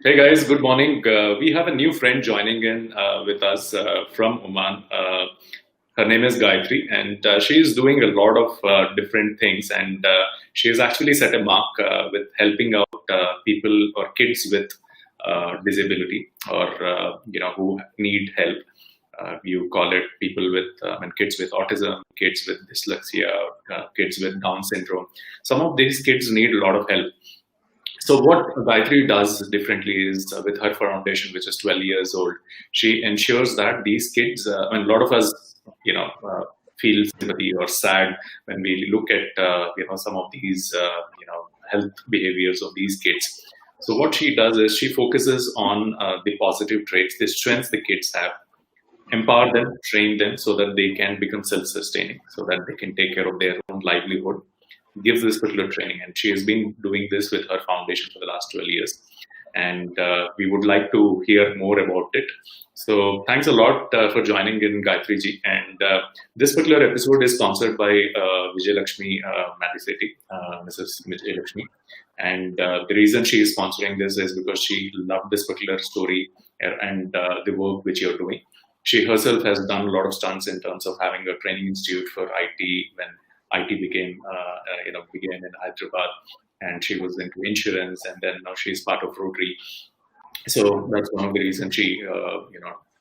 Hey guys, good morning. We have a new friend joining in with us from Oman. Her name is Gayathri, and she is doing a lot of different things. And she has actually set a mark with helping out people or kids with disability or who need help. You call it people with and kids with autism, kids with dyslexia, kids with Down syndrome. Some of these kids need a lot of help. So what Gayatri does differently is with her foundation, which is 12 years old, she ensures that these kids, and a lot of us, feel sympathy or sad when we look at, some of these, health behaviors of these kids. So what she does is she focuses on the positive traits, the strengths the kids have, empower them, train them so that they can become self-sustaining, so that they can take care of their own livelihood, gives this particular training. And she has been doing this with her foundation for the last 12 years. And we would like to hear more about it. So thanks a lot for joining in, Gayatri ji. And this particular episode is sponsored by Vijay Lakshmi Madiseti, Mrs. Vijay Lakshmi. And the reason she is sponsoring this is because she loved this particular story and the work which you're doing. She herself has done a lot of stunts in terms of having a training institute for IT when IT began in Hyderabad, and she was into insurance, and then now she's part of Rotary. So that's one of the reasons she,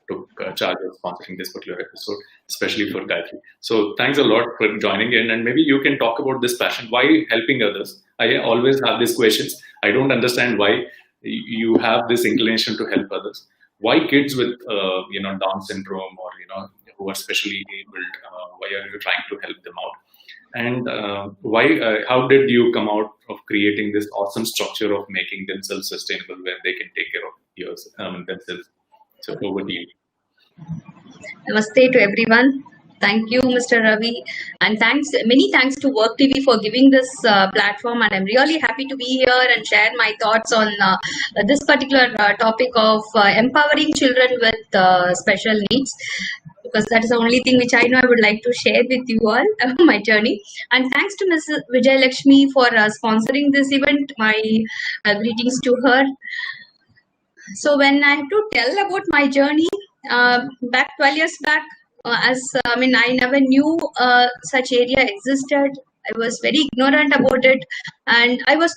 took charge of sponsoring this particular episode, especially for Gayatri. So thanks a lot for joining in, and maybe you can talk about this passion. Why helping others? I always have these questions. I don't understand why you have this inclination to help others. Why kids with, Down syndrome or, who are specially abled, why are you trying to help them out? And how did you come out of creating this awesome structure of making themselves sustainable when they can take care of themselves? So over to you. Namaste to everyone. Thank you, Mr. Ravi, and many thanks to WurkTV for giving this platform. And I'm really happy to be here and share my thoughts on this particular topic of empowering children with special needs, because that is the only thing which I know I would like to share with you all, my journey. And thanks to Mrs. Vijay Lakshmi for sponsoring this event. My greetings to her. So when I have to tell about my journey, back 12 years back, I never knew such area existed. I was very ignorant about it, and I was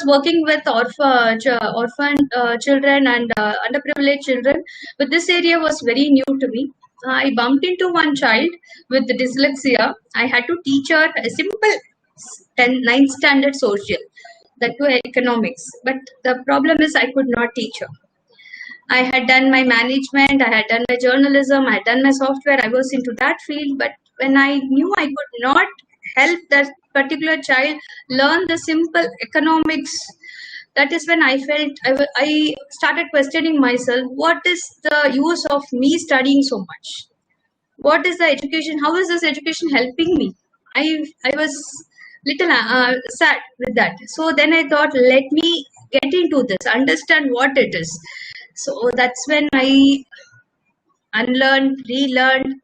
working with orphan children and underprivileged children, but this area was very new to me. I bumped into one child with dyslexia. I had to teach her a simple 9th standard social, that too economics. But the problem is I could not teach her. I had done my management, I had done my journalism, I had done my software, I was into that field. But when I knew I could not help that particular child learn the simple economics, that is when I felt, I started questioning myself, what is the use of me studying so much? What is the education? How is this education helping me? I was little sad with that. So then I thought, let me get into this, understand what it is. So that's when I unlearned, relearned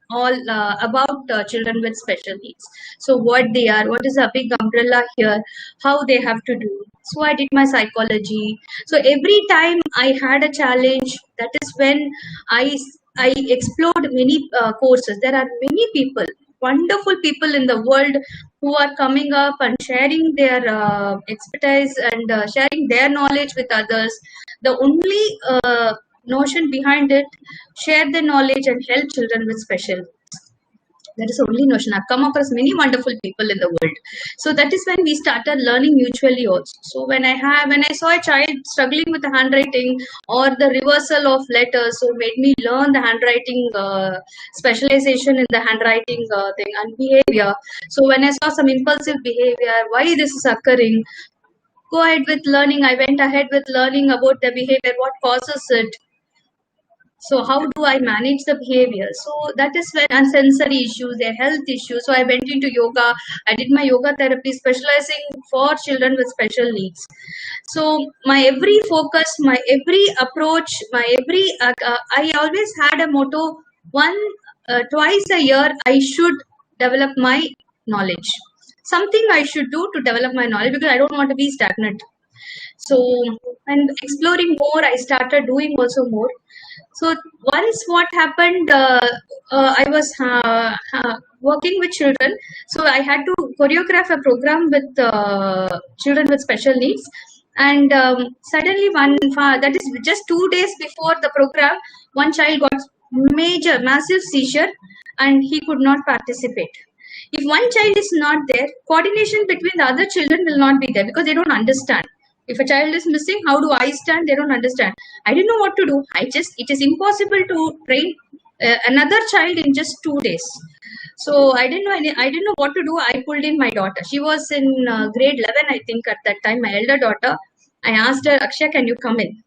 all about children with special needs. So what they are, what is a big umbrella here, how they have to do. So I did my psychology. So every time I had a challenge, that is when I explored many courses. There are many people, wonderful people in the world who are coming up and sharing their expertise and sharing their knowledge with others. The only notion behind it, share the knowledge and help children with special needs. That is the only notion. I've come across many wonderful people in the world. So that is when we started learning mutually also. So when I saw a child struggling with the handwriting or the reversal of letters, so made me learn the handwriting specialization in the handwriting thing and behavior. So when I saw some impulsive behavior, why this is occurring, go ahead with learning. I went ahead with learning about the behavior, what causes it. So how do I manage the behavior? So that is when sensory issues, their health issues. So I went into yoga. I did my yoga therapy, specializing for children with special needs. So my every focus, my every approach, I always had a motto: twice a year, I should develop my knowledge. Something I should do to develop my knowledge, because I don't want to be stagnant. So, and exploring more, I started doing also more. So once what happened, I was working with children, so I had to choreograph a program with children with special needs. And suddenly, that is just 2 days before the program, one child got massive seizure, and he could not participate. If one child is not there, coordination between the other children will not be there because they don't understand. If a child is missing, how do I stand? They don't understand. I didn't know what to do. It is impossible to train another child in just 2 days. So I didn't know what to do. I pulled in my daughter. She was in grade 11, I think, at that time. My elder daughter. I asked her, Akshay, can you come in?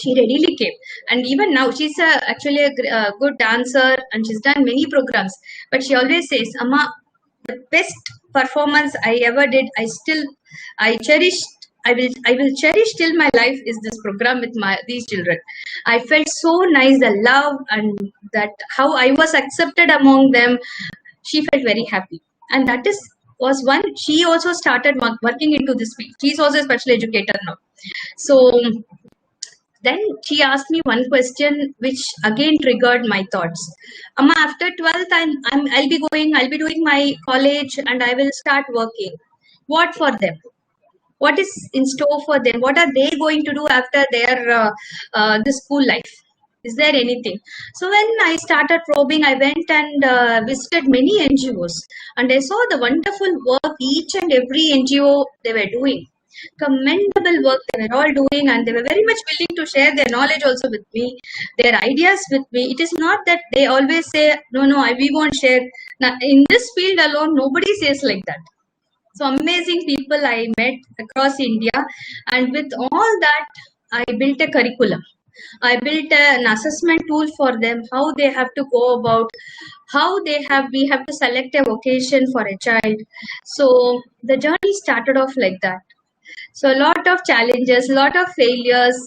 She readily came, and even now she's actually a good dancer, and she's done many programs. But she always says, "Amma, the best performance I ever did, I cherished. I will cherish till my life is this program with these children. I felt so nice, the love and that how I was accepted among them. She felt very happy, and that is was one. She also started working into this field. She's also a special educator now. So then she asked me one question, which again triggered my thoughts. Amma, after 12th, I'll be doing my college and I will start working. What for them? What is in store for them? What are they going to do after their the school life? Is there anything? So when I started probing, I went and visited many NGOs, and I saw the wonderful work each and every NGO they were doing. Commendable work they were all doing, and they were very much willing to share their knowledge also with me, their ideas with me. It is not that they always say, no, we won't share. Now, in this field alone, nobody says like that. So amazing people I met across India, and with all that, I built a curriculum. I built an assessment tool for them, how they have to go about, we have to select a vocation for a child. So the journey started off like that. So a lot of challenges, a lot of failures,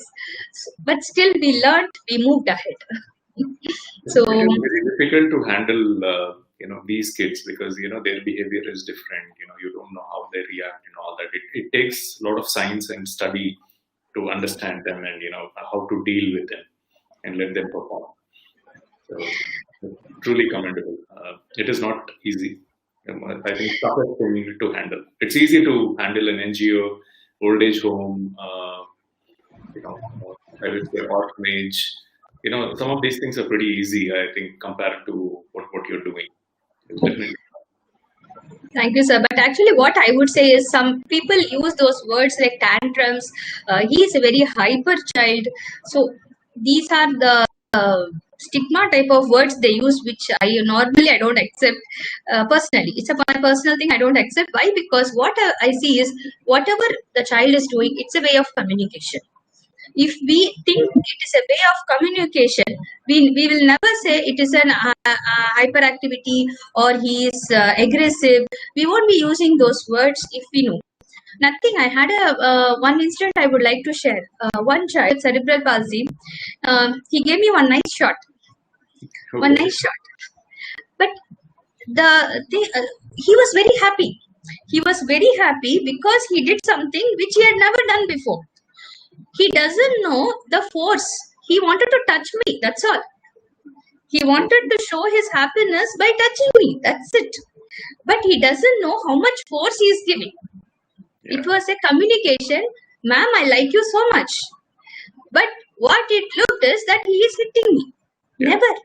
but still we learned, we moved ahead. So It is very difficult to handle, these kids because their behavior is different. You don't know how they react and all that. It takes a lot of science and study to understand them and how to deal with them and let them perform. So truly commendable. It is not easy. I think toughest thing to handle. It's easy to handle an NGO, old age home, I would say orphanage. Some of these things are pretty easy, I think, compared to what you're doing. It's definitely. thank you, sir. But actually, what I would say is some people use those words like tantrums. He is a very hyper child. So these are the stigma type of words they use, which I don't accept personally. It's a personal thing I don't accept. Why? Because what I see is whatever the child is doing, it's a way of communication. If we think it is a way of communication, we will never say it is an hyperactivity or he is aggressive. We won't be using those words if we know. Nothing. I had a one incident I would like to share. One child with cerebral palsy, he gave me one nice shot. One Okay. nice shot. But the thing, he was very happy. He was very happy because he did something which he had never done before. He doesn't know the force. He wanted to touch me. That's all. He wanted to show his happiness by touching me. That's it. But he doesn't know how much force he is giving. Yeah. It was a communication. Ma'am, I like you so much. But what it looked is that he is hitting me. Yeah. Never.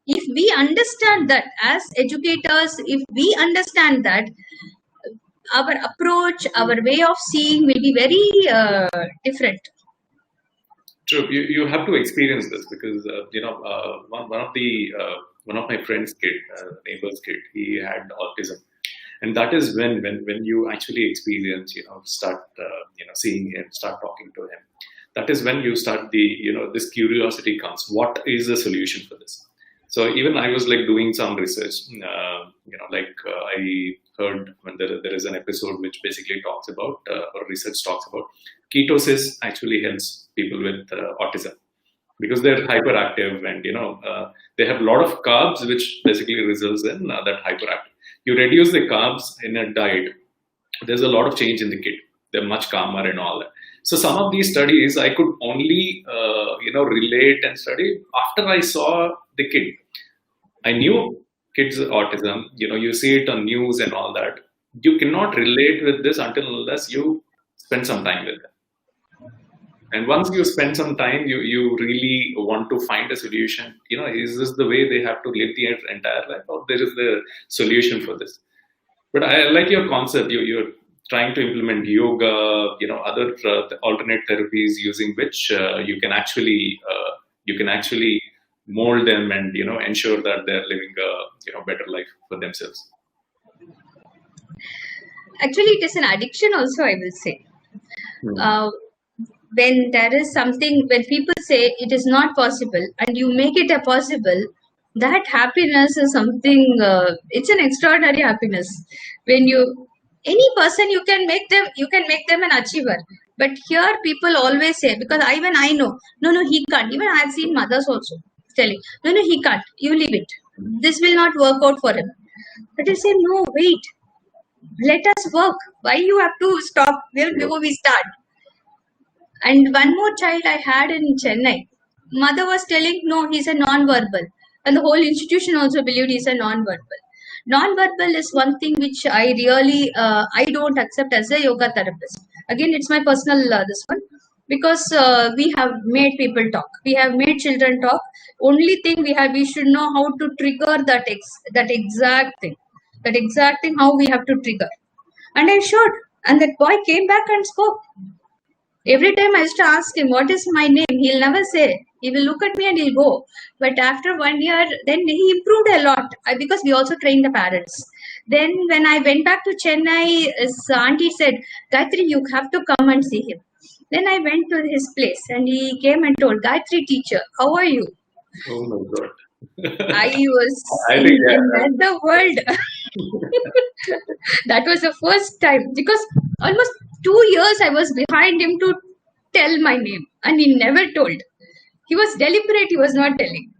If we understand that as educators, if we understand that, our approach, our way of seeing will be very different. True. You have to experience this because one of my friend's kid, neighbor's kid, he had autism, and that is when you actually experience, start seeing him, start talking to him. That is when you start this curiosity comes. What is the solution for this? So even I was like doing some research. I heard when there is an episode which basically talks about or research talks about ketosis actually helps people with autism because they're hyperactive and they have a lot of carbs which basically results in that hyperactive. You reduce the carbs in a diet, there's a lot of change in the kid. They're much calmer and all that. So some of these studies I could only relate and study after I saw the kid. I knew kids with autism. You see it on news and all that. You cannot relate with this until unless you spend some time with them. And once you spend some time, you really want to find a solution. Is this the way they have to live the entire life, or there is the solution for this? But I like your concept. You're trying to implement yoga, other alternate therapies using which you can actually mold them and ensure that they're living a better life for themselves. Actually, it is an addiction also, I will say. When there is something, when people say it is not possible and you make it a possible, that happiness is something, it's an extraordinary happiness. When any person, you can make them an achiever. But here people always say, because even I know, no, he can't. Even I have seen mothers also telling, no, he can't. You leave it. This will not work out for him. But I say, no, wait. Let us work. Why you have to stop before we start? And one more child I had in Chennai. Mother was telling, no, he's a non-verbal. And the whole institution also believed he's a non-verbal. Non-verbal is one thing which I really, I don't accept as a yoga therapist. Again, it's my personal, this one. Because we have made people talk. We have made children talk. Only thing we should know how to trigger that exact thing. That exact thing, how we have to trigger. And I showed. And that boy came back and spoke. Every time I used to ask him, what is my name? He'll never say. He will look at me and he'll go. But after 1 year, then he improved a lot because we also trained the parents. Then when I went back to Chennai, his auntie said, Gayathri, you have to come and see him. Then I went to his place and he came and told, Gayathri teacher, how are you? Oh my God. I was in the world. That was the first time, because almost 2 years I was behind him to tell my name and he never told. He was deliberate, he was not telling.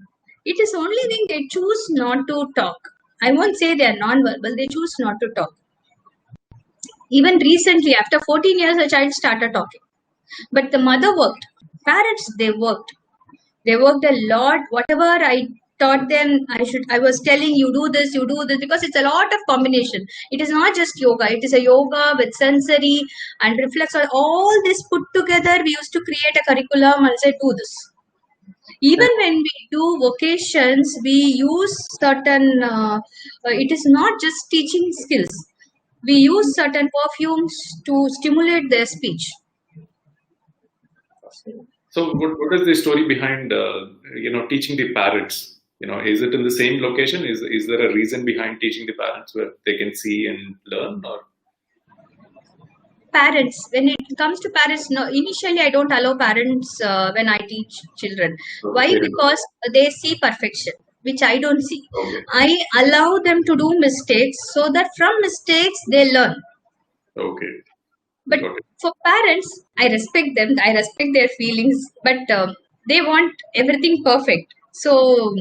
It is only thing they choose not to talk. I won't say they are non-verbal, they choose not to talk. Even recently, after 14 years, a child started talking. But the mother worked. Parents, they worked. They worked a lot. Whatever I taught them, I was telling you do this, because it's a lot of combination. It is not just yoga. It is a yoga with sensory and reflex. All this put together, we used to create a curriculum and say, do this. Even when we do vocations, we use certain, it is not just teaching skills. We use certain perfumes to stimulate their speech. So what is the story behind, teaching the parents? Is it in the same location? Is there a reason behind teaching the parents where they can see and learn? Or parents, when it comes to parents, no, initially I don't allow parents when I teach children. Why? Because they see perfection, which I don't see. Okay. I allow them to do mistakes so that from mistakes they learn. Okay. But for parents, I respect them, I respect their feelings, but they want everything perfect. So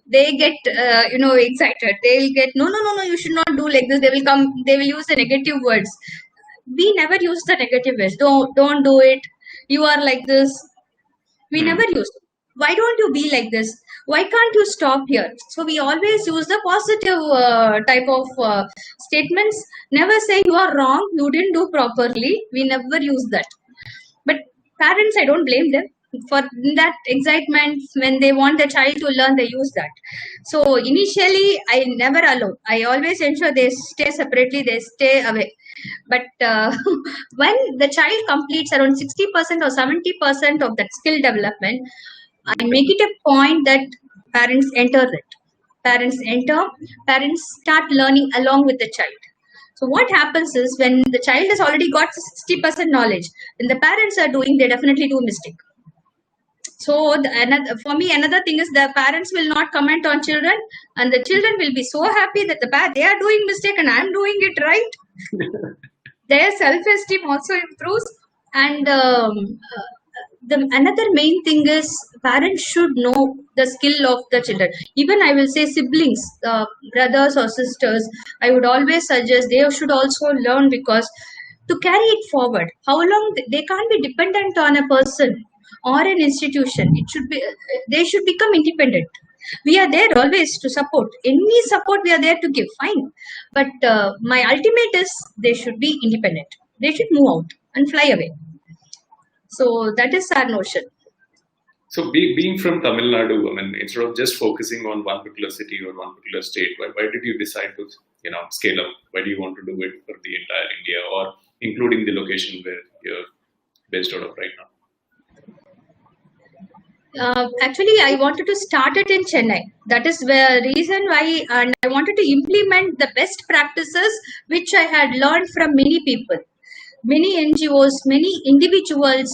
they get, excited. They'll get, no, you should not do like this. They will use the negative words. We never use the negative words. Don't do it. You are like this. We never use it. Why don't you be like this? Why can't you stop here? So we always use the positive type of statements. Never say you are wrong, you didn't do properly. We never use that. But parents, I don't blame them. For that excitement, when they want the child to learn, they use that. So initially, I never allow. I always ensure they stay separately, they stay away. But when the child completes around 60% or 70% of that skill development, I make it a point that parents enter it. Parents start learning along with the child. So what happens is, when the child has already got 60% knowledge, when the parents are doing, they definitely do mistake. So for me, another thing is the parents will not comment on children, and the children will be so happy that they are doing mistake and I am doing it right. Their self-esteem also improves. And another main thing is, parents should know the skill of the children. Even I will say siblings, brothers or sisters, I would always suggest they should also learn, because to carry it forward. How long they can't be dependent on a person or an institution. It should be they should become independent. We are there always to support. Any support we are there to give. Fine, but my ultimate is they should be independent. They should move out and fly away. So that is our notion. So being from Tamil Nadu, I mean, instead of just focusing on one particular city or one particular state, why did you decide to scale up? Why do you want to do it for the entire India, or including the location where you're based out of right now? Actually, I wanted to start it in Chennai. That is the reason why, and I wanted to implement the best practices which I had learned from many people, many NGOs, many individuals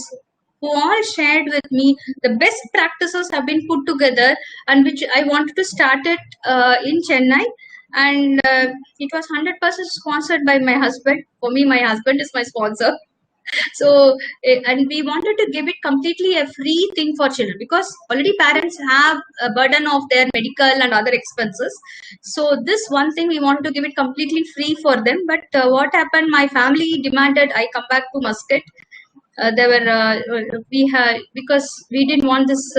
who all shared with me the best practices have been put together, and which I wanted to start it in Chennai. And it was 100% sponsored by my husband. For me, my husband is my sponsor. So, and we wanted to give it completely a free thing for children, because already parents have a burden of their medical and other expenses. So this one thing we wanted to give it completely free for them. But what happened, my family demanded I come back to Muscat. There were we had, because we didn't want this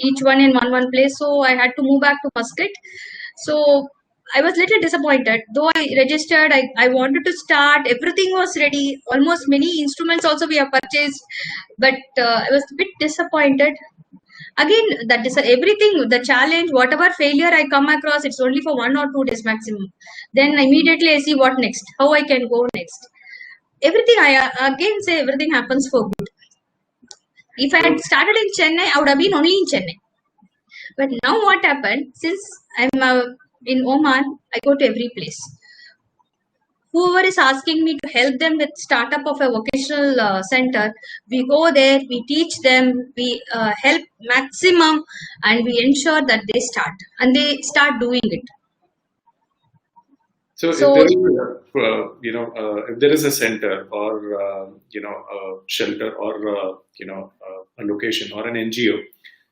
each one in one place, so I had to move back to Muscat. So I was little disappointed. Though I registered, I wanted to start. Everything was ready. Almost many instruments also we have purchased, but I was a bit disappointed. Again, that is everything. The challenge, whatever failure I come across, it's only for 1 or 2 days maximum. Then immediately I see what next, how I can go next. Everything I again say everything happens for good. If I had started in Chennai, I would have been only in Chennai. But now what happened? Since I'm in Oman, I go to every place. Whoever is asking me to help them with startup of a vocational center, we go there, we teach them, we help maximum, and we ensure that they start and they start doing it. So, if there is if there is a center or a shelter or a location or an NGO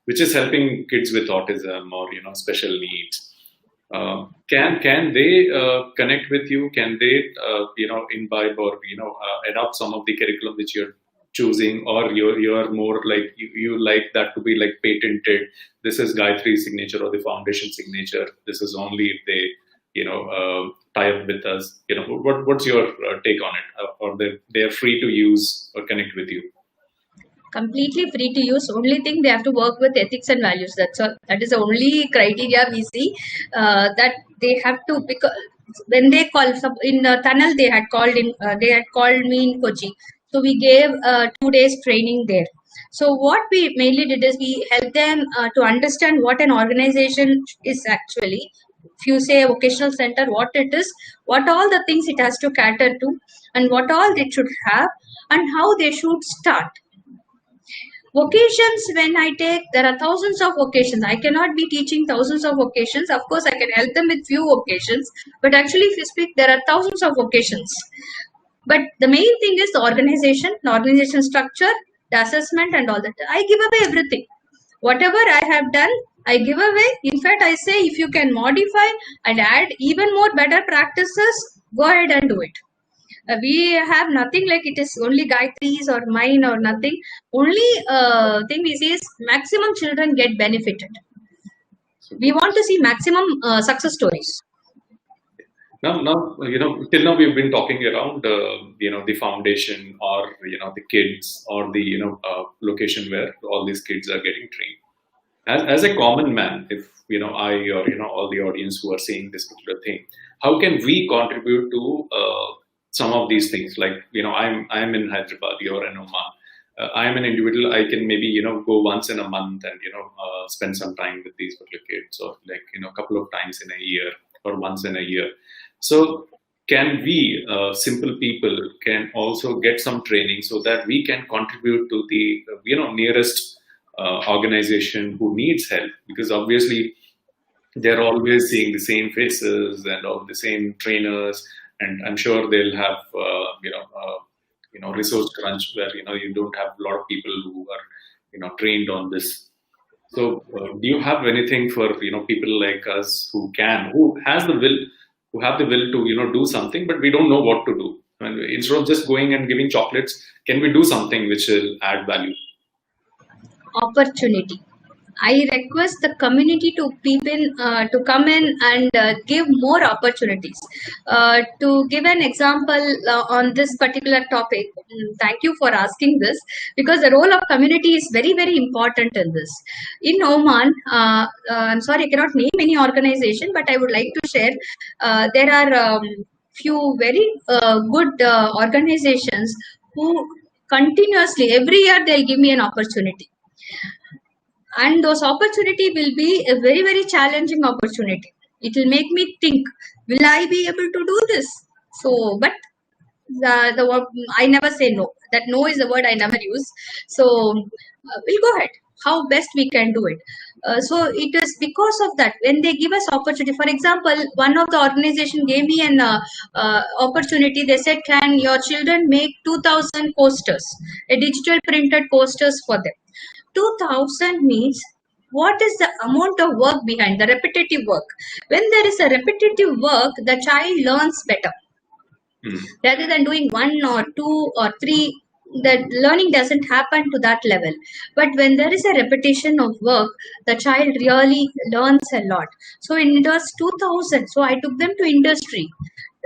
which is helping kids with autism or special needs, can they connect with you? Can they imbibe or adopt some of the curriculum which you're choosing, or you're more like you like that to be like patented? This is Gayathri's signature or the foundation signature. This is only if they tie up with us. What's your take on it? Or they're free to use or connect with you? Completely free to use. Only thing, they have to work with ethics and values. That's all. That is the only criteria we see, that they have to, because when they call in the tunnel, they had called me in Kochi. So we gave 2 days training there. So what we mainly did is we helped them to understand what an organization is actually. If you say a vocational center, what it is, what all the things it has to cater to, and what all it should have, and how they should start. Vocations, when I take, there are thousands of vocations. I cannot be teaching thousands of vocations. Of course, I can help them with few vocations, but actually, if you speak, there are thousands of vocations. But the main thing is the organization structure, the assessment, and all that. I give away everything. Whatever I have done, I give away. In fact, I say if you can modify and add even more better practices, go ahead and do it. We have nothing like it is only Gayathri's or mine or nothing. Only thing we see is maximum children get benefited. We want to see maximum success stories. Now, till now we've been talking around, the foundation or, the kids or the, location where all these kids are getting trained. As a common man, if, I or, all the audience who are seeing this particular thing, how can we contribute to some of these things? Like, I'm in Hyderabad, you're in Oman. I'm an individual. I can maybe, go once in a month and, spend some time with these particular kids, or like, a couple of times in a year or once in a year. So can we, simple people, can also get some training so that we can contribute to the, nearest organization who needs help? Because obviously they're always seeing the same faces and all the same trainers, and I'm sure they'll have, resource crunch where, you don't have a lot of people who are, trained on this. So do you have anything for, people like us who have the will to, do something, but we don't know what to do? And instead of just going and giving chocolates, can we do something which will add value? Opportunity. I request the community to people to come in and give more opportunities. To give an example on this particular topic, thank you for asking this, because the role of community is very, very important in this. In Oman, I'm sorry, I cannot name any organization, but I would like to share. There are few very good organizations who continuously every year they'll give me an opportunity, and those opportunity will be a very, very challenging opportunity. It will make me think, will I be able to do this? So but the I never say no. That no is the word I never use. So we'll go ahead how best we can do it. So it is because of that, when they give us opportunity. For example, one of the organization gave me an opportunity. They said, can your children make 2000 posters, a digital printed posters for them? 2000 means, what is the amount of work behind the repetitive work? When there is a repetitive work, the child learns better. Rather than doing one or two or three, the learning doesn't happen to that level. But when there is a repetition of work, the child really learns a lot. So in it was 2000, so I took them to industry,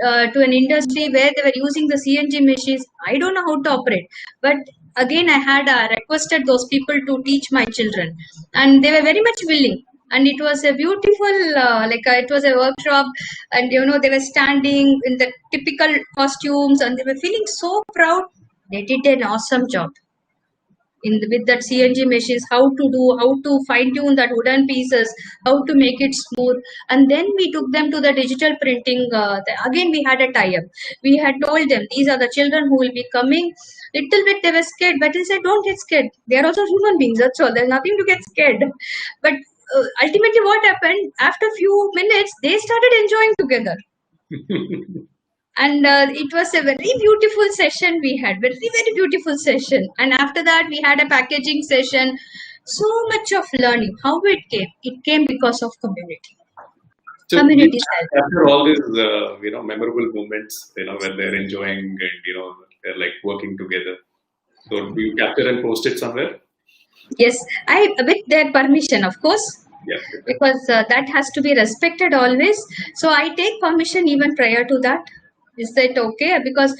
to an industry where they were using the CNG machines. I don't know how to operate, but again I had requested those people to teach my children, and they were very much willing. And it was a beautiful, it was a workshop, and they were standing in the typical costumes, and they were feeling so proud. They did an awesome job with that CNG machines, how to fine tune that wooden pieces, how to make it smooth. And then we took them to the digital printing. Again, we had a tie-up. We had told them, these are the children who will be coming. Little bit they were scared, but they said, don't get scared. They are also human beings, that's all. There's nothing to get scared. But ultimately what happened, after a few minutes, they started enjoying together. And it was a very beautiful session we had, very, very beautiful session. And after that, we had a packaging session. So much of learning. How it came because of community. So Community after all these, memorable moments, when they're enjoying and, they're like working together. So do you capture and post it somewhere? Yes, with their permission, of course. Yes. Because that has to be respected always. So I take permission even prior to that. Is that okay? Because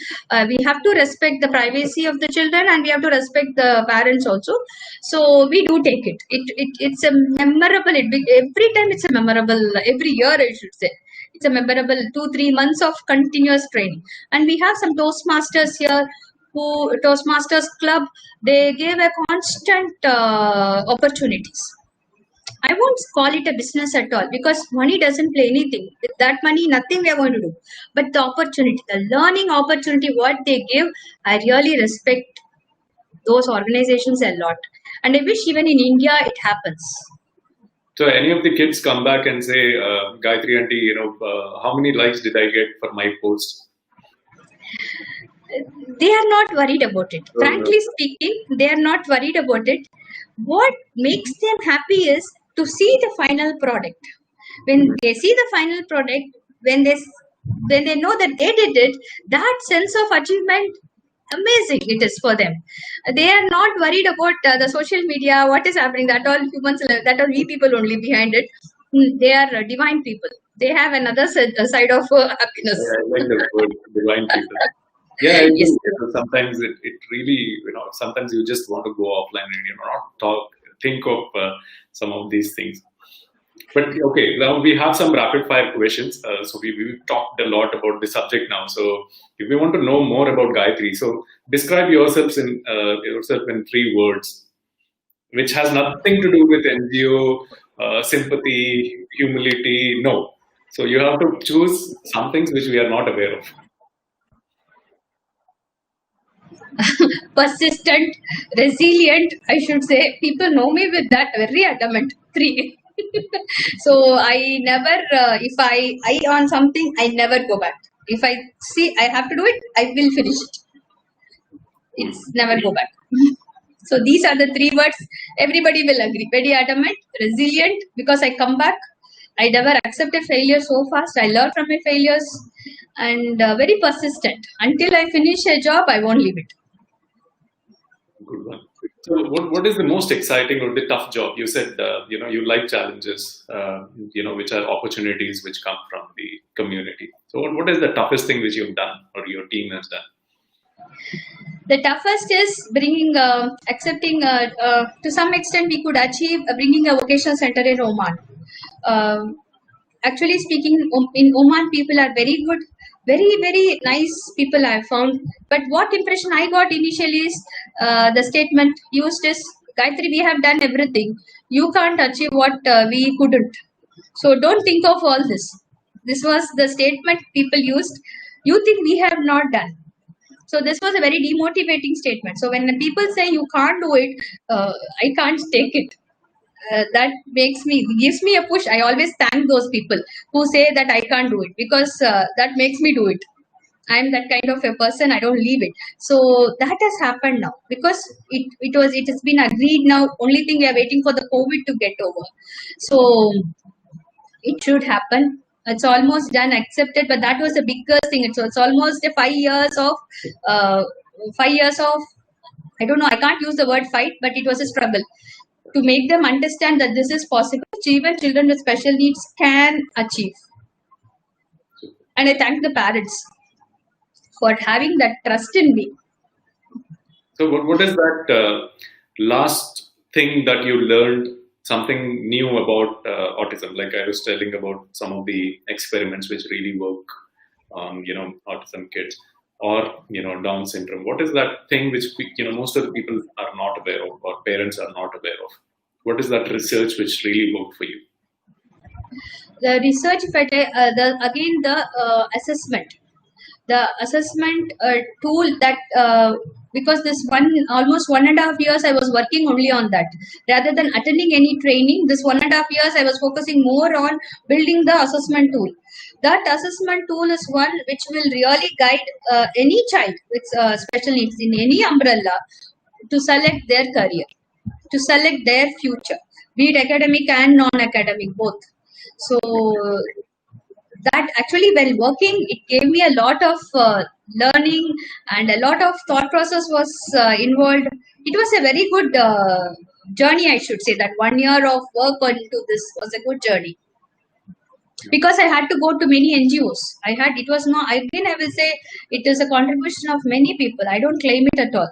we have to respect the privacy of the children, and we have to respect the parents also. So we do take it. It's a memorable. Every time it's a memorable. Every year I should say it's a memorable 2-3 months of continuous training. And we have some Toastmasters here. Toastmasters Club. They gave a constant opportunities. I won't call it a business at all, because money doesn't play anything. With that money, nothing we are going to do. But the opportunity, the learning opportunity, what they give, I really respect those organizations a lot. And I wish even in India it happens. So any of the kids come back and say, Gayathri auntie, how many likes did I get for my post? They are not worried about it. Frankly speaking, they are not worried about it. What makes them happy is to see the final product. When they see the final product, when they know that they did it, that sense of achievement, amazing it is for them. They are not worried about the social media, what is happening. That all humans, that all we people only behind it. They are divine people. They have another side of happiness. Yeah, I like the word divine people. Yeah, yes. Sometimes it really, sometimes you just want to go offline and not think of some of these things. But okay, now we have some rapid fire questions. So we've talked a lot about the subject now. So if we want to know more about Gayathri, so describe yourself in 3 words, which has nothing to do with NGO, sympathy, humility. No. So you have to choose some things which we are not aware of. Persistent, resilient, I should say. People know me with that, very adamant. 3. So I never, if I on something, I never go back. If I see I have to do it, I will finish it. It's never go back. So these are the 3 words. Everybody will agree. Very adamant, resilient, because I come back. I never accept a failure so fast. I learn from my failures. and very persistent. Until I finish a job, I won't leave it. Good one. So, what is the most exciting or the tough job? You said you like challenges, which are opportunities which come from the community. So, what is the toughest thing which you've done or your team has done? The toughest is bringing, accepting, to some extent we could achieve bringing a vocational center in Oman. Actually speaking, in Oman, people are very good, very, very nice people I found. But what impression I got initially is the statement used is, Gayatri, we have done everything. You can't achieve what we couldn't. So don't think of all this. This was the statement people used. You think we have not done. So this was a very demotivating statement. So when people say you can't do it, I can't take it. That gives me a push. I always thank those people who say that I can't do it, because that makes me do it. I'm that kind of a person. I don't leave it. So that has happened now, because it has been agreed now. Only thing we are waiting for the COVID to get over. So it should happen. It's almost done, accepted, but that was the biggest thing. It's almost 5 years of 5 years of, I don't know, I can't use the word fight, but it was a struggle to make them understand that this is possible. Even children with special needs can achieve. And I thank the parents for having that trust in me. So what is that last thing that you learned, something new about autism? Like I was telling about some of the experiments which really work on, autism kids, or, Down syndrome. What is that thing which, most of the people are not aware of, or parents are not aware of? What is that research which really worked for you? The research, the assessment. The assessment tool that, because this almost 1.5 years I was working only on that. Rather than attending any training, this 1.5 years I was focusing more on building the assessment tool. That assessment tool is one which will really guide any child with special needs in any umbrella to select their career, to select their future, be it academic and non-academic, both. So that actually, while working, it gave me a lot of learning, and a lot of thought process was involved. It was a very good journey, I should say. That 1 year of work into this was a good journey, because I had to go to many NGOs. It was not, again I will say, it is a contribution of many people. I don't claim it at all.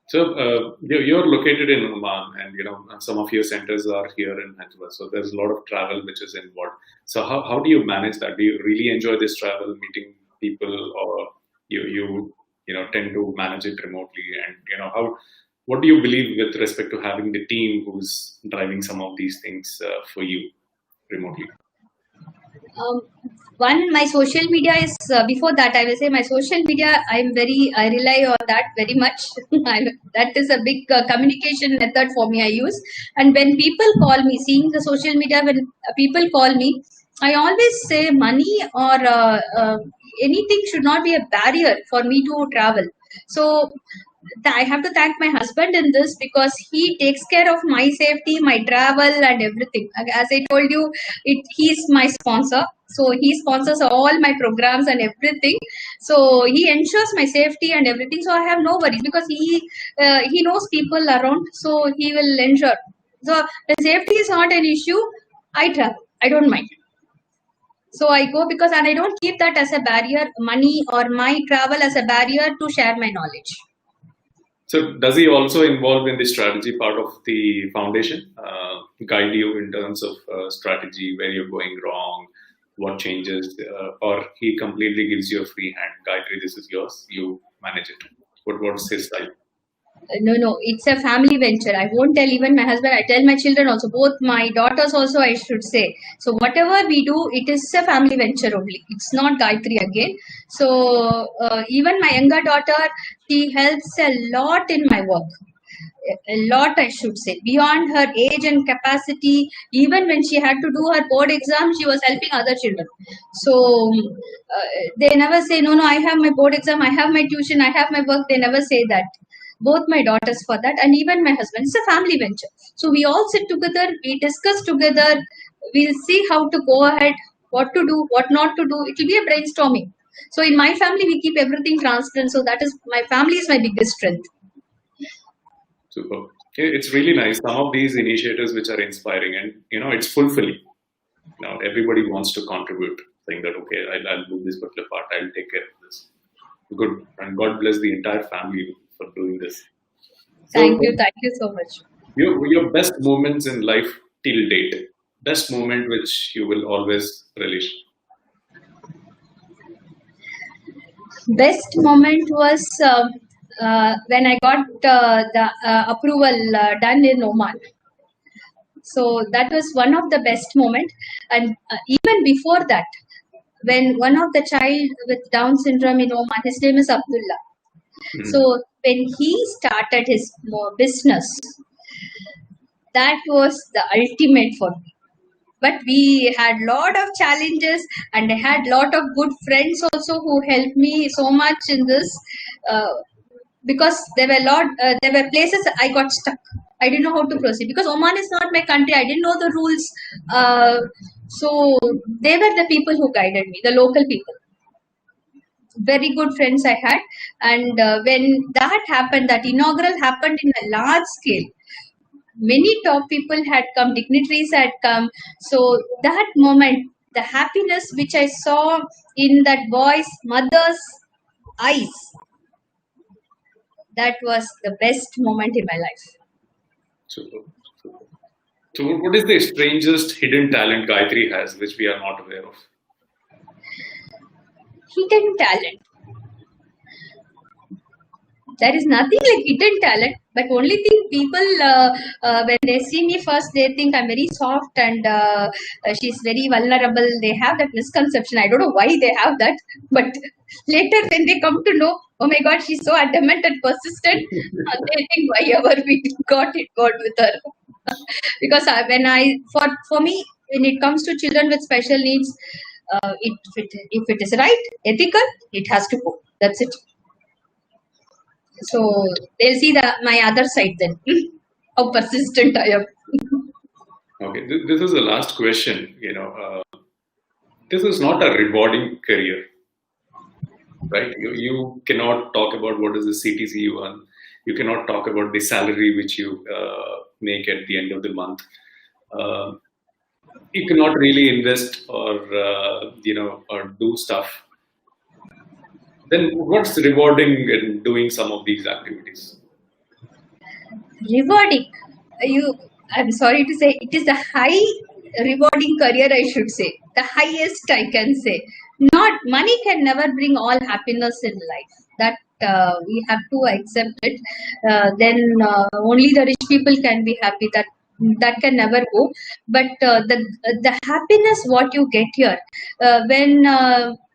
So you're located in Oman, and some of your centers are here in Hyderabad. So there's a lot of travel which is involved. So how do you manage that? Do you really enjoy this travel, meeting people, or you tend to manage it remotely? And what do you believe with respect to having the team who's driving some of these things for you remotely? One, my social media is, before that I will say, my social media, I rely on that very much. That is a big communication method for me I use. And when people call me, seeing the social media, when people call me, I always say money or anything should not be a barrier for me to travel. So I have to thank my husband in this, because he takes care of my safety, my travel, and everything. As I told you, he's my sponsor. So he sponsors all my programs and everything. So he ensures my safety and everything. So I have no worries, because he knows people around. So he will ensure. So the safety is not an issue. I travel. I don't mind. So I go, and I don't keep that as a barrier, money or my travel as a barrier to share my knowledge. So does he also involve in the strategy part of the foundation, guide you in terms of strategy, where you're going wrong, what changes, or he completely gives you a free hand? Gayatri, this is yours, you manage it. What's his style? No, it's a family venture. I won't tell even my husband. I tell my children also, both my daughters also, I should say. So whatever we do, it is a family venture only. It's not Gayatri again. So even my younger daughter, she helps a lot in my work. A lot, I should say, beyond her age and capacity. Even when she had to do her board exam, she was helping other children. So they never say, no, I have my board exam, I have my tuition, I have my work. They never say that. Both my daughters for that, and even my husband. It's a family venture. So we all sit together, we discuss together, we'll see how to go ahead. what to do, what not to do. It will be a brainstorming. So in my family, we keep everything transparent. So that is, my family is my biggest strength. Super. It's really nice. Some of these initiatives which are inspiring, and it's fulfilling. Everybody wants to contribute, saying that okay, I'll do this particular part. I'll take care of this. Good, and God bless the entire family for doing this. Thank you so much. Your best moments in life till date. Best moment which you will always relish. Best moment was when I got the approval done in Oman. So that was one of the best moment. And even before that, when one of the child with Down syndrome in Oman, his name is Abdullah. So when he started his business, that was the ultimate for me. But we had lot of challenges, and I had lot of good friends also who helped me so much in this, because there were places I got stuck. I didn't know how to proceed because Oman is not my country. I didn't know the rules. So they were the people who guided me, the local people. Very good friends I had, and when that happened, that inaugural happened in a large scale. Many top people had come, dignitaries had come. So that moment, the happiness which I saw in that boy's mother's eyes, that was the best moment in my life. Super. So what is the strangest hidden talent Gayathri has, which we are not aware of? Hidden talent. There is nothing like hidden talent, but only thing people, when they see me first, they think I'm very soft and she's very vulnerable. They have that misconception. I don't know why they have that, but later when they come to know, oh my God, she's so adamant and persistent, they think why ever we got with her. Because for me, when it comes to children with special needs, if it is right, ethical, it has to go. That's it. So they'll see my other side then, how persistent I am. Okay, this is the last question. This is not a rewarding career, right? You cannot talk about what is the CTC you earn. You cannot talk about the salary which you make at the end of the month. You cannot really invest or or do stuff. Then what's rewarding in doing some of these activities? Rewarding. I'm sorry to say, it is a high rewarding career, I should say. The highest I can say. Not money can never bring all happiness in life. That we have to accept it. Then only the rich people can be happy. That can never go. But the happiness what you get here, when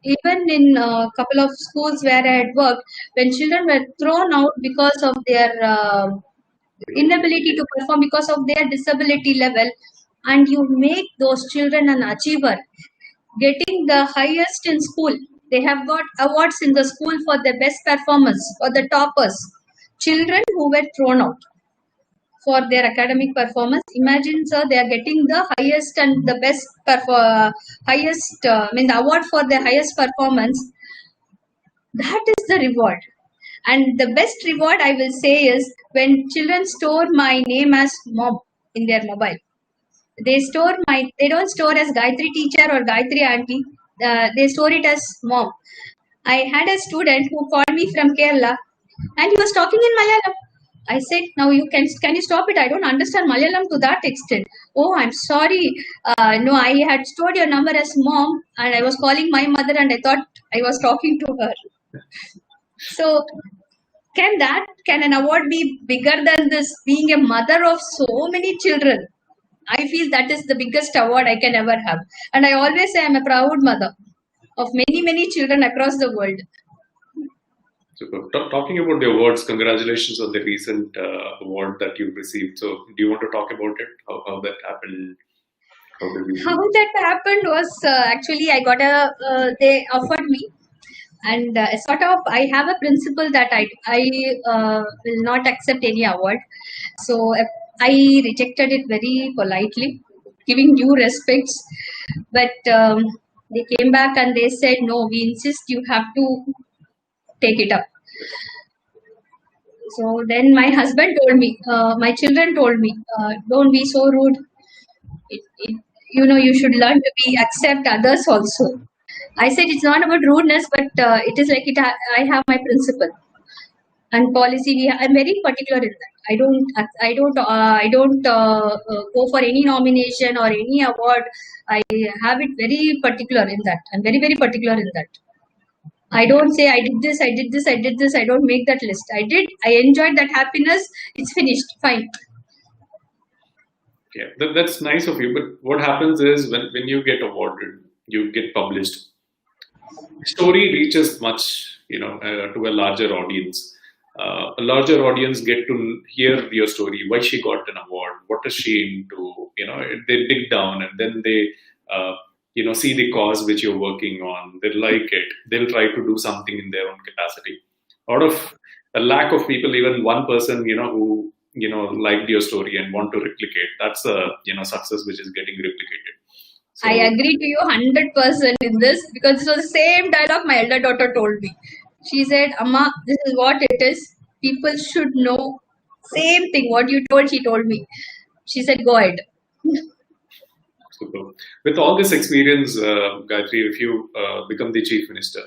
even in a couple of schools where I had worked, when children were thrown out because of their inability to perform because of their disability level, and you make those children an achiever, getting the highest in school. They have got awards in the school for the best performance, for the toppers. Children who were thrown out for their academic performance, imagine, sir, they are getting the highest and the best the award for the highest performance. That is the reward. And the best reward I will say is when children store my name as mom in their mobile. They don't store as Gayatri teacher or Gayatri auntie. They store it as mom. I had a student who called me from Kerala and he was talking in Malayalam. I said, now can you stop it? I don't understand Malayalam to that extent. Oh, I'm sorry. No, I had stored your number as mom and I was calling my mother and I thought I was talking to her. So can an award be bigger than this? Being a mother of so many children, I feel that is the biggest award I can ever have. And I always say I'm a proud mother of many children across the world. So, talking about the awards, congratulations on the recent award that you received. So, do you want to talk about it? How that happened? How that happened was actually I got they offered me, and I have a principle that I will not accept any award. So I rejected it very politely, giving due respects. But They came back and they said, no, we insist you have to take it up. So then my husband told me, my children told me, don't be so rude. You should learn to be accept others also. I said it's not about rudeness, but it is like it. I have my principle and policy. I'm very particular in that. I don't go for any nomination or any award. I have it very particular in that. I'm very, very particular in that. I don't say I did this, I did this, I did this. I don't make that list. I enjoyed that happiness. It's finished. Fine. Yeah, that's nice of you. But what happens is when you get awarded, you get published. The story reaches much, to a larger audience. A larger audience get to hear your story, why she got an award, what is she into, they dig down and then they, see the cause which you're working on. They like it. They'll try to do something in their own capacity. Out of a lack of people, even one person, who, liked your story and want to replicate, that's a, success which is getting replicated. So, I agree to you 100% in this because this was the same dialogue my elder daughter told me. She said, Amma, this is what it is. People should know. Same thing, what you told, she told me. She said, go ahead. Super. With all this experience, Gayathri, if you become the chief minister,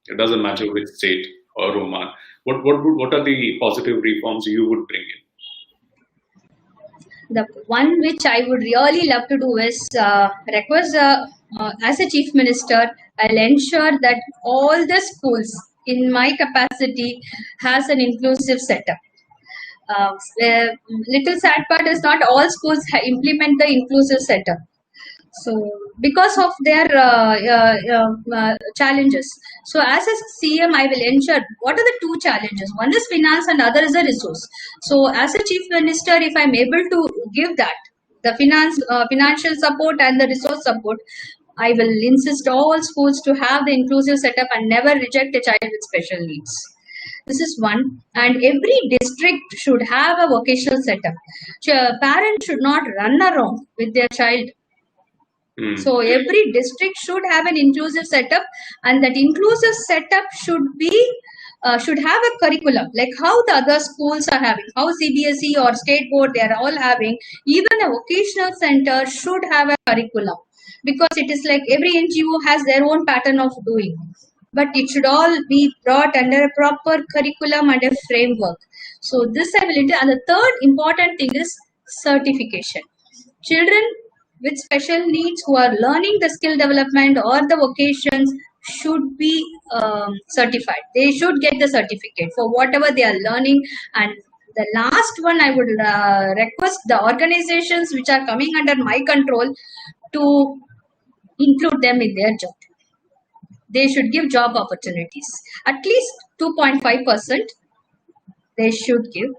it doesn't matter which state or Oman, what are the positive reforms you would bring in? The one which I would really love to do is request as a chief minister, I'll ensure that all the schools in my capacity has an inclusive setup. Little sad part is not all schools implement the inclusive setup. So because of their challenges. So as a CM, I will ensure what are the two challenges. One is finance and other is a resource. So as a chief minister, if I'm able to give that, the financial support and the resource support, I will insist all schools to have the inclusive setup and never reject a child with special needs. This is one. And every district should have a vocational setup. Parents should not run around with their child. So every district should have an inclusive setup, and that inclusive setup should have a curriculum like how the other schools are having, how CBSE or state board they are all having. Even a vocational center should have a curriculum because it is like every NGO has their own pattern of doing, but it should all be brought under a proper curriculum and a framework. So this I will and the third important thing is certification. Children with special needs who are learning the skill development or the vocations should be certified. They should get the certificate for whatever they are learning. And the last one, I would request the organizations which are coming under my control to include them in their job. They should give job opportunities. At least 2.5% they should give.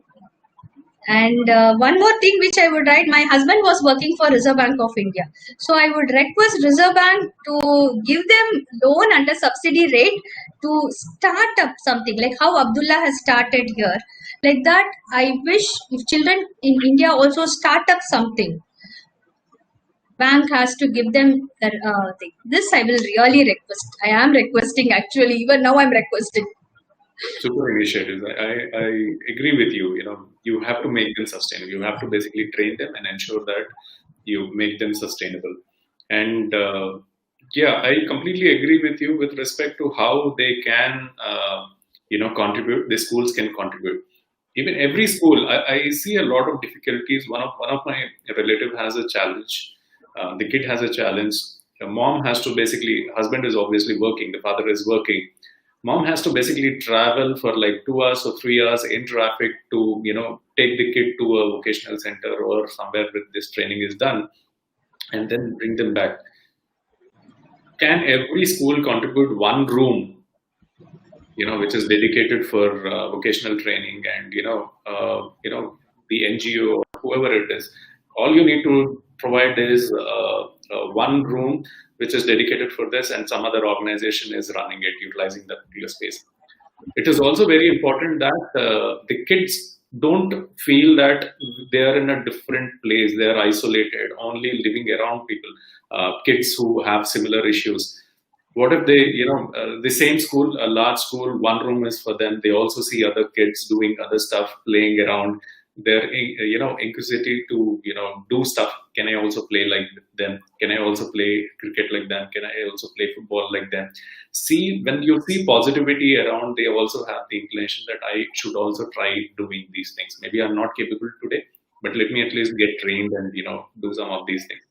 And one more thing which I would write, my husband was working for Reserve Bank of India. So I would request Reserve Bank to give them loan under subsidy rate to start up something like how Abdullah has started here. Like that, I wish if children in India also start up something, bank has to give them that thing. This I will really request. I am requesting actually, even now I'm requesting. Super initiatives. I agree with you. You have to make them sustainable. You have to basically train them and ensure that you make them sustainable. And I completely agree with you with respect to how they can, contribute. The schools can contribute. Even every school, I see a lot of difficulties. One of my relative has a challenge. The kid has a challenge. The mom has to husband is obviously working. The father is working. Mom has to basically travel for like 2 hours or 3 hours in traffic to, take the kid to a vocational center or somewhere where this training is done and then bring them back. Can every school contribute one room, which is dedicated for vocational training and, the NGO or whoever it is? All you need to provide is one room which is dedicated for this, and some other organization is running it, utilizing that particular space. It is also very important that the kids don't feel that they are in a different place, they are isolated, only living around people, kids who have similar issues. What if they, the same school, a large school, one room is for them. They also see other kids doing other stuff, playing around. They're, inquisitive to, do stuff. Can I also play like them? Can I also play cricket like them? Can I also play football like them? See, when you see positivity around, they also have the inclination that I should also try doing these things. Maybe I'm not capable today, but let me at least get trained and, do some of these things.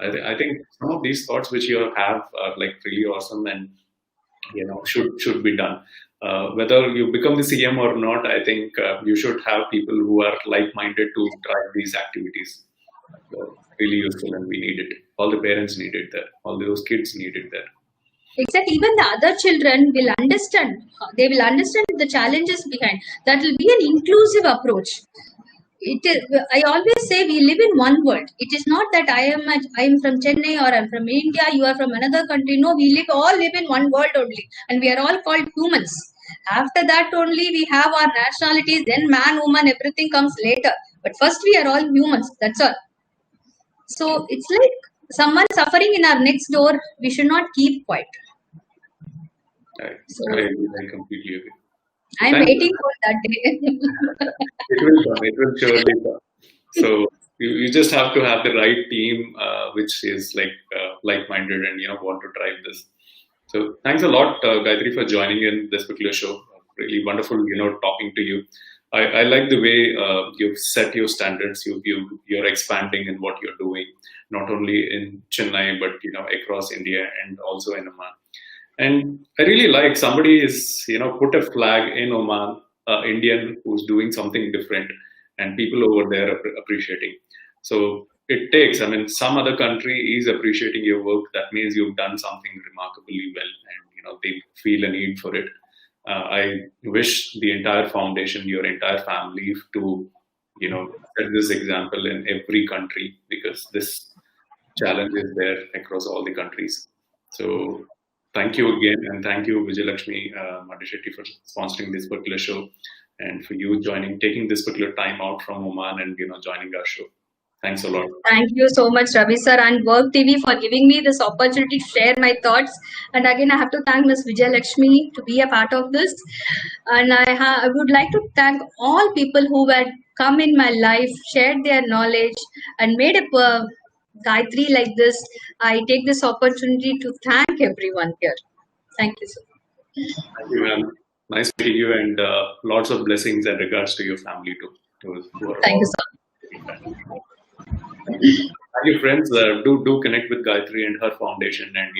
I think some of these thoughts which you have are like really awesome and should be done. Whether you become the CM or not, I think you should have people who are like-minded to drive these activities. So really useful, and we need it. All the parents need it there. All those kids need it there. Exactly. Even the other children will understand. They will understand the challenges behind. That will be an inclusive approach. It is. I always say we live in one world. It is not that I am from Chennai or I'm from India. You are from another country. No, we all live in one world only, and we are all called humans. After that only we have our nationalities. Then man, woman, everything comes later. But first we are all humans. That's all. So it's like someone suffering in our next door. We should not keep quiet. I completely agree. I'm waiting for that day. It will come. It will surely come. So you just have to have the right team, which is like-minded and want to drive this. So thanks a lot, Gayathri, for joining in this particular show. Really wonderful, talking to you. I like the way you've set your standards. You're expanding in what you're doing, not only in Chennai but across India and also in Oman. And I really like somebody is put a flag in Oman, Indian who's doing something different, and people over there are appreciating. So it takes. I mean, some other country is appreciating your work. That means you've done something remarkably well, and they feel a need for it. I wish the entire foundation, your entire family, to set this example in every country, because this challenge is there across all the countries. So thank you again, and thank you, Vijayalakshmi Madishetty, for sponsoring this particular show, and for you taking this particular time out from Oman and joining our show. Thanks a lot. Thank you so much, Ravi sir and WurkTV, for giving me this opportunity to share my thoughts. And again, I have to thank Ms. Vijayalakshmi to be a part of this. And I would like to thank all people who had come in my life, shared their knowledge, and made a Gayathri like this. I take this opportunity to thank everyone here. Thank you so much. Thank you, ma'am. Nice meeting you, and lots of blessings and regards to your family too. Thank you, sir. Thank you, friends. Do connect with Gayathri and her foundation, and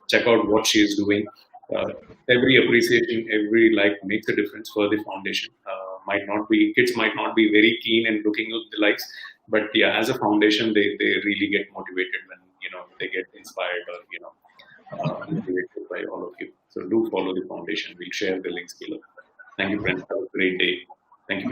check out what she is doing. Every appreciation, every like makes a difference for the foundation. Kids might not be very keen in looking at the likes, but yeah, as a foundation, they really get motivated when they get inspired or motivated by all of you. So do follow the foundation. We'll share the links below. Thank you, friends. Have a great day.